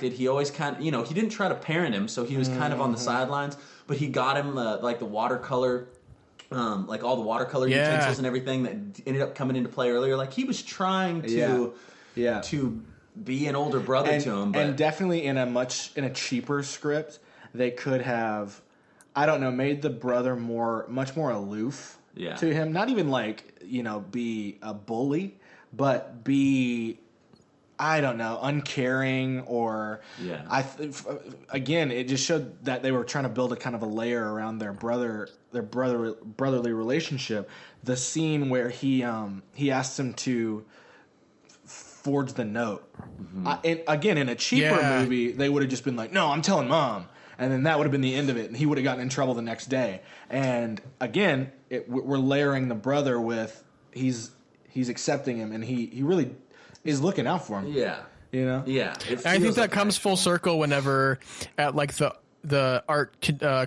He always kind of, he didn't try to parent him, so he was kind of on the sidelines, but he got him the watercolor, like all the watercolor utensils and everything that ended up coming into play earlier. Like he was trying to be an older brother to him, and definitely in a cheaper script, they could have, I don't know, made the brother much more aloof to him. Not even like be a bully, but be, I don't know, uncaring or again, it just showed that they were trying to build a kind of a layer around their brotherly relationship. The scene where he asked him to forge the note. Again, in a cheaper movie, they would have just been like, "No, I'm telling mom," and then that would have been the end of it, and he would have gotten in trouble the next day. And again, we're layering the brother with he's accepting him, and he really is looking out for him. Yeah. Yeah. I think that comes full circle whenever at like the art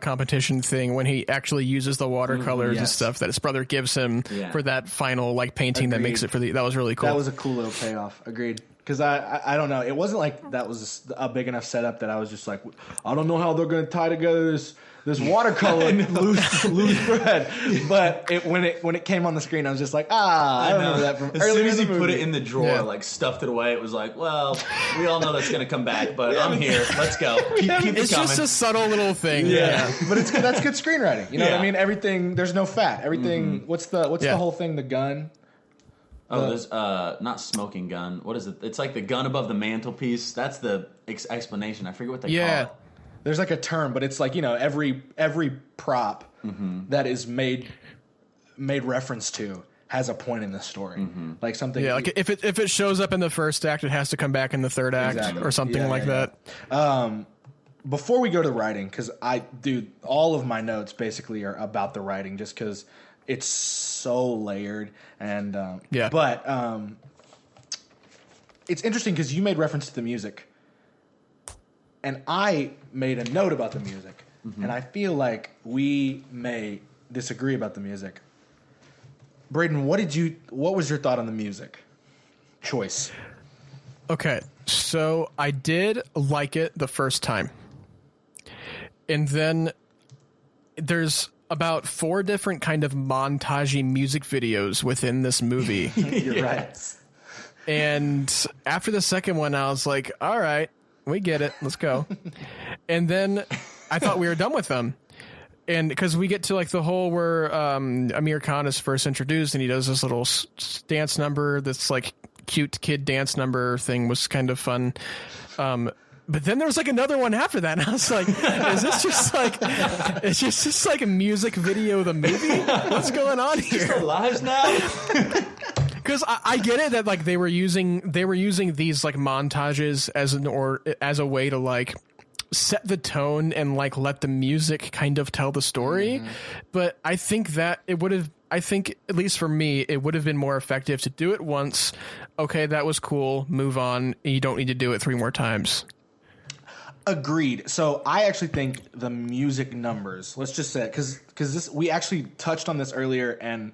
competition thing, when he actually uses the watercolors and stuff that his brother gives him for that final like painting that makes it that was really cool. That was a cool little payoff. Agreed. Because I don't know. It wasn't like that was a big enough setup that I was just like, I don't know how they're going to tie together this watercolor loose thread. But when it came on the screen, I was just like, I remember that from as soon as he put it in the drawer, like stuffed it away, it was like, well, we all know that's going to come back, but I'm here. Let's go. Keep it it's coming. just a subtle little thing. Yeah. But it's good. That's good screenwriting. You know what I mean? Everything. There's no fat. Everything. What's the whole thing? The gun. There's not smoking gun. What is it? It's like the gun above the mantelpiece. That's the explanation. I forget what they call it. There's like a term, but it's like, every prop that is made reference to has a point in the story. Like something. Yeah, like if it shows up in the first act, it has to come back in the third act or something like that. Before we go to writing, because all of my notes basically are about the writing, just because it's so layered and but it's interesting because you made reference to the music. And I made a note about the music, and I feel like we may disagree about the music. Braden, what was your thought on the music choice? Okay, so I did like it the first time. And then there's about 4 different kind of montagey music videos within this movie. You're right. And after the second one, I was like, all right, we get it. Let's go. And then I thought we were done with them. And because we get to like the whole where Amir Khan is first introduced and he does this little dance number, this like cute kid dance number thing was kind of fun. But then there was like another one after that, and I was like, "Is this just like it's just like a music video of the movie? What's going on here? Just our lives now." Because I get it that like they were using these like montages as a way to like set the tone and like let the music kind of tell the story. But I think that at least for me, it would have been more effective to do it once. Okay, that was cool. Move on. You don't need to do it 3 more times. Agreed. So I actually think the music numbers, let's just say it, because we actually touched on this earlier and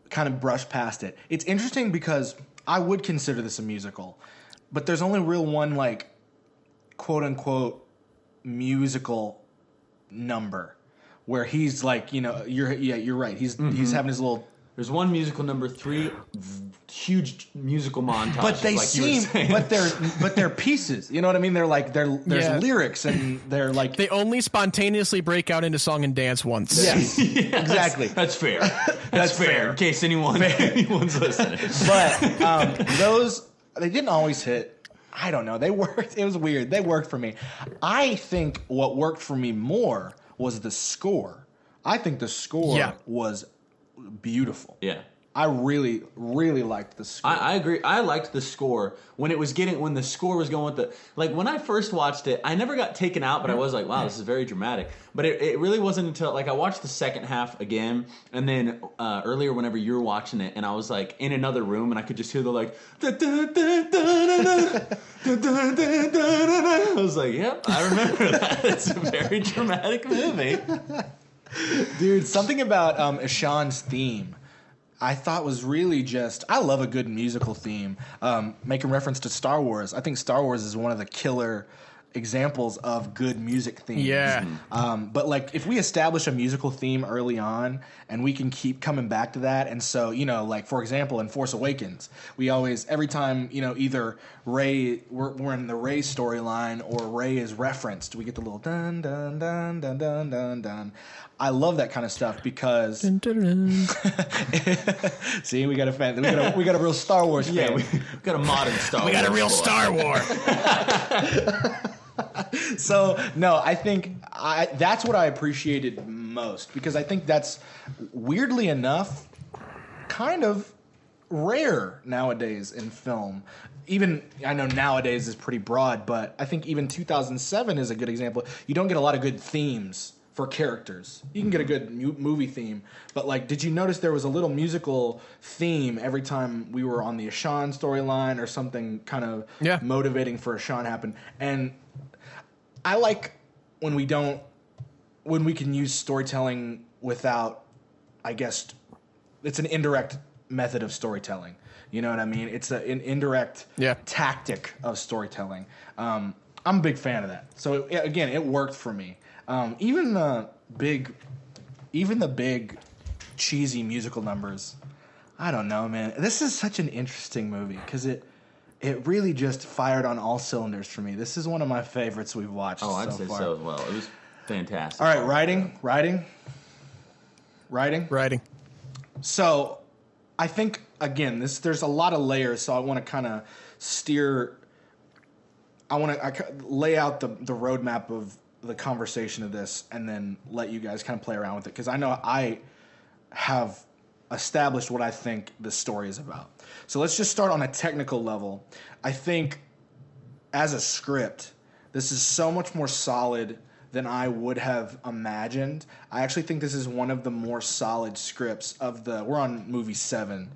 kind of brushed past it. It's interesting because I would consider this a musical, but there's only real one like quote unquote musical number where he's like, you're right. He's having his little. There's one musical number, 3 huge musical montages. But they like but they're pieces. You know what I mean? They're like there's lyrics and they're like they only spontaneously break out into song and dance once. Yes, exactly. That's fair. That's fair. In case anyone's listening. But those they didn't always hit. I don't know. They worked. It was weird. They worked for me. I think what worked for me more was the score. I think the score was beautiful. Yeah. I really, really liked the score. I agree. I liked the score when the score was going with when I first watched it, I never got taken out, but I was like, wow, this is very dramatic. But it really wasn't until like I watched the second half again, and then earlier whenever you were watching it, and I was like in another room, and I could just hear the like, I was like, yep, I remember that. It's a very dramatic movie. Dude, something about Ishan's theme. I thought was really just, I love a good musical theme. Making reference to Star Wars, I think Star Wars is one of the killer examples of good music themes. Yeah. But like if we establish a musical theme early on and we can keep coming back to that, and so, you know, like for example in Force Awakens, we always, every time, you know, either Rey, we're in the Rey storyline or Rey is referenced, we get the little dun dun dun dun dun dun dun. I love that kind of stuff because Dun, dun, dun. see, we got a fan, we got a real Star Wars fan. Yeah, we got a modern Star Wars. We got a real boy. Star Wars. So no, I think that's what I appreciated most, because I think that's weirdly enough kind of rare nowadays in film. Even, I know nowadays is pretty broad, but I think even 2007 is a good example. You don't get a lot of good themes for characters. You can get a good movie theme, but like, did you notice there was a little musical theme every time we were on the Ashan storyline or something kind of motivating for Ashan happened? And I like when we can use storytelling without, I guess, it's an indirect method of storytelling. You know what I mean? It's an indirect tactic of storytelling. I'm a big fan of that. So again, it worked for me. Even the big cheesy musical numbers, I don't know, man. This is such an interesting movie because it really just fired on all cylinders for me. This is one of my favorites we've watched so far. Oh, I'd say so as well. It was fantastic. All right, writing. So I think, again, there's a lot of layers, so I want to kind of lay out the roadmap of the conversation of this and then let you guys kind of play around with it, because I know I have established what I think the story is about. So let's just start on a technical level. I think as a script, this is so much more solid than I would have imagined. I actually think this is one of the more solid scripts we're on movie 7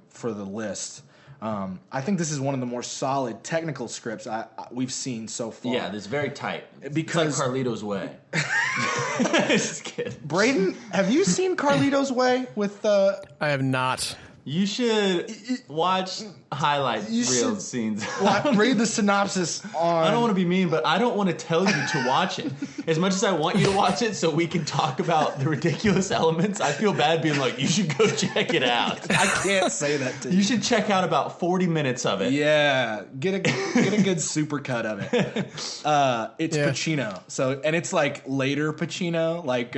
for the list. I think this is one of the more solid technical scripts we've seen so far. Yeah, it's very tight. Because it's like Carlito's Way. Just kidding. Braden, have you seen Carlito's Way with I have not. You should watch highlight reel scenes. Read the synopsis on... I don't want to be mean, but I don't want to tell you to watch it. As much as I want you to watch it so we can talk about the ridiculous elements, I feel bad being like, you should go check it out. I can't say that to you. You should check out about 40 minutes of it. Yeah, get a good supercut of it. It's Pacino. So, and it's like later Pacino, like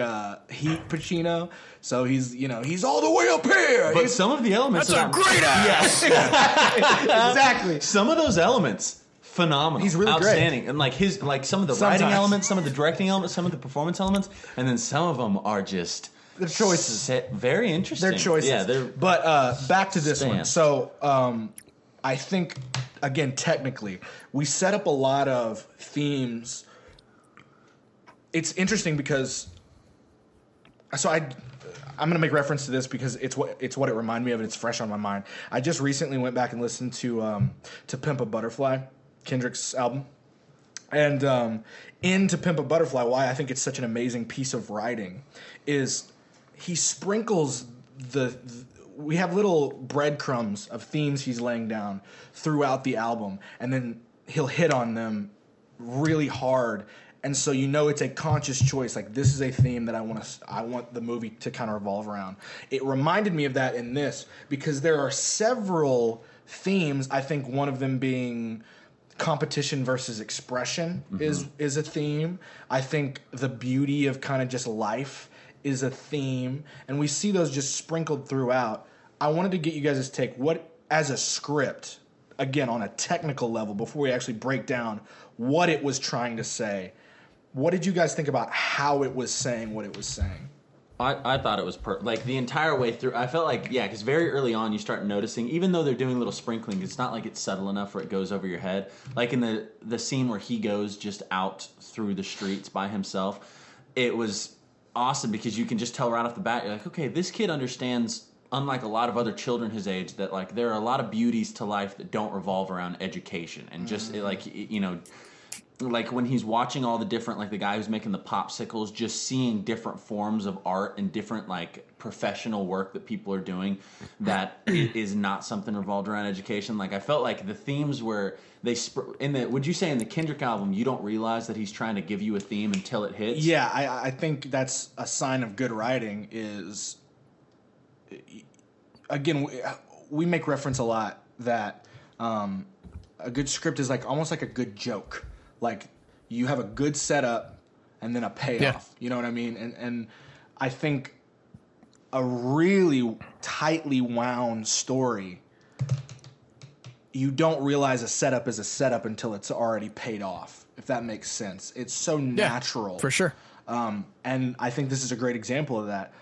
Heat Pacino. So he's all the way up here. But some of the elements... That's a great ass! Yes. Exactly. Some of those elements, phenomenal. He's really outstanding. And like some of the writing elements, some of the directing elements, some of the performance elements, and then some of them are just... They're choices. Very interesting. They're choices. Yeah, But back to this one. So I think, again, technically, we set up a lot of themes. It's interesting because... So I'm going to make reference to this because it's what it reminded me of, and it's fresh on my mind. I just recently went back and listened to Pimp a Butterfly, Kendrick's album. And in To Pimp a Butterfly, why I think it's such an amazing piece of writing is he sprinkles we have little breadcrumbs of themes he's laying down throughout the album, and then he'll hit on them really hard. And so it's a conscious choice. Like, this is a theme that I want the movie to kind of revolve around. It reminded me of that in this because there are several themes. I think one of them being competition versus expression is a theme. I think the beauty of kind of just life is a theme, and we see those just sprinkled throughout. I wanted to get you guys' take. What, as a script, again on a technical level, before we actually break down what it was trying to say. What did you guys think about how it was saying what it was saying? I thought it was like the entire way through. I felt like, because very early on you start noticing, even though they're doing little sprinkling, it's not like it's subtle enough where it goes over your head. Like in the scene where he goes just out through the streets by himself, it was awesome because you can just tell right off the bat, you're like, okay, this kid understands, unlike a lot of other children his age, that like there are a lot of beauties to life that don't revolve around education and just like when he's watching all the different, like the guy who's making the popsicles, just seeing different forms of art and different like professional work that people are doing that is not something revolved around education. Like I felt like the themes were would you say in the Kendrick album you don't realize that he's trying to give you a theme until it hits? Yeah, I think that's a sign of good writing. Is again, we make reference a lot that a good script is like almost like a good joke. Like you have a good setup and then a payoff. Yeah. You know what I mean? And I think a really tightly wound story, you don't realize a setup is a setup until it's already paid off, if that makes sense. It's so natural. For sure. And I think this is a great example of that.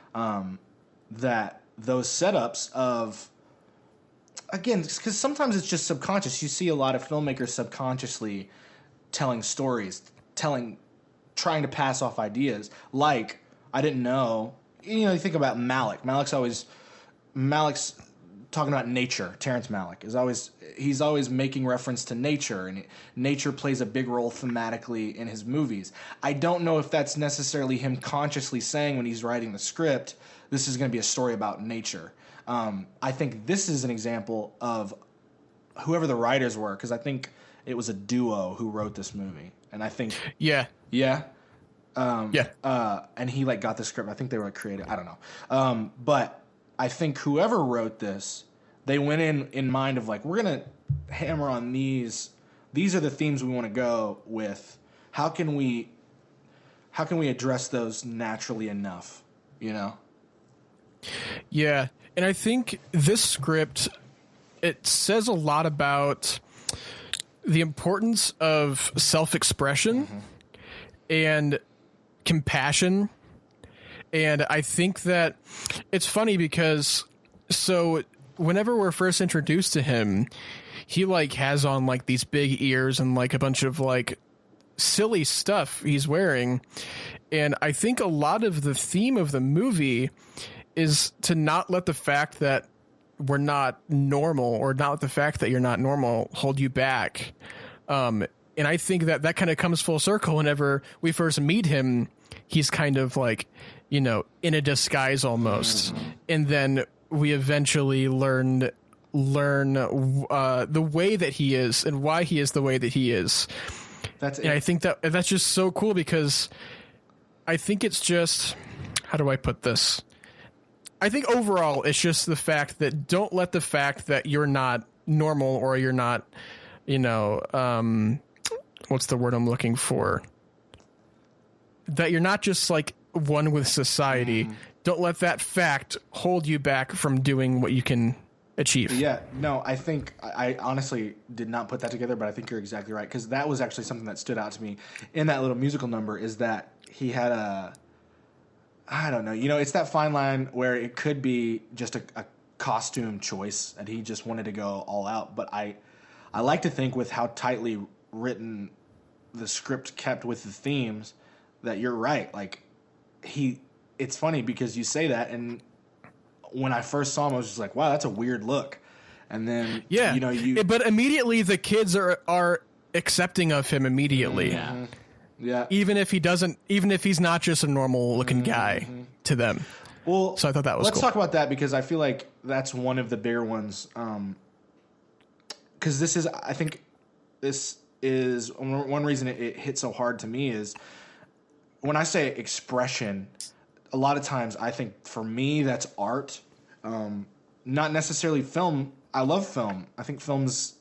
That those setups of, again, because sometimes it's just subconscious. You see a lot of filmmakers subconsciously telling stories, trying to pass off ideas. Like, I didn't know, you think about Malick. Malick's talking about nature. Terrence Malick he's always making reference to nature, and nature plays a big role thematically in his movies. I don't know if that's necessarily him consciously saying when he's writing the script, this is going to be a story about nature. I think this is an example of whoever the writers were, because I think it was a duo who wrote this movie, and I think and he got the script. I think they were creative. I don't know, but I think whoever wrote this, they went in mind of like, we're gonna hammer on these. These are the themes we want to go with. How can we address those naturally enough? Yeah, and I think this script, it says a lot about the importance of self-expression and compassion. And I think that it's funny because whenever we're first introduced to him, he has on these big ears and a bunch of silly stuff he's wearing. And I think a lot of the theme of the movie is to not let the fact that we're not normal, or not let the fact that you're not normal, hold you back. And I think that kind of comes full circle whenever we first meet him. He's kind of in a disguise almost. And then we eventually learn the way that he is and why he is the way that he is. And I think that's just so cool, because I think it's just, how do I put this? I think overall it's just the fact that don't let the fact that you're not normal, or you're not, what's the word I'm looking for? That you're not just one with society. Don't let that fact hold you back from doing what you can achieve. Yeah, no, I think I honestly did not put that together, but I think you're exactly right, because that was actually something that stood out to me in that little musical number, is that he had I don't know, it's that fine line where it could be just a costume choice and he just wanted to go all out. But I like to think with how tightly written the script kept with the themes, that you're right. It's funny because you say that, and when I first saw him, I was just like, wow, that's a weird look. And then, but immediately the kids are accepting of him immediately. Yeah. Yeah. Even if he's not just a normal looking guy to them. Well, so I thought that was let's cool. talk about that, because I feel like that's one of the bigger ones. Because I think this is one reason it hit so hard to me is when I say expression, a lot of times I think for me that's art, not necessarily film. I love film. I think film's,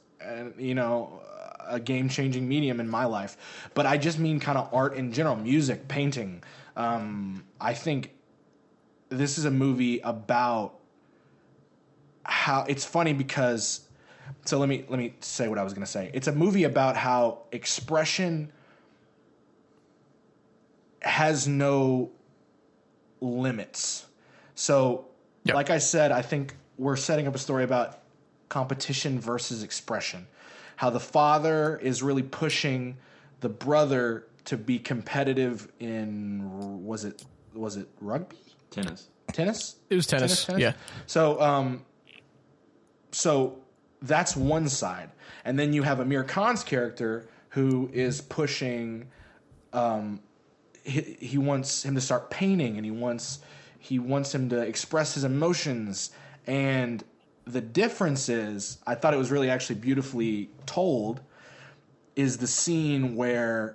a game-changing medium in my life, but I just mean kind of art in general, music, painting. I think this is a movie about how it's funny because. So let me say what I was going to say. It's a movie about how expression has no limits. So, like I said, I think we're setting up a story about competition versus expression. How the father is really pushing the brother to be competitive in was it rugby? Tennis. It was tennis. Yeah. So so that's one side. And then you have Amir Khan's character who is pushing. He wants him to start painting, and he wants him to express his emotions. And the difference is, I thought it was really actually beautifully told, is the scene where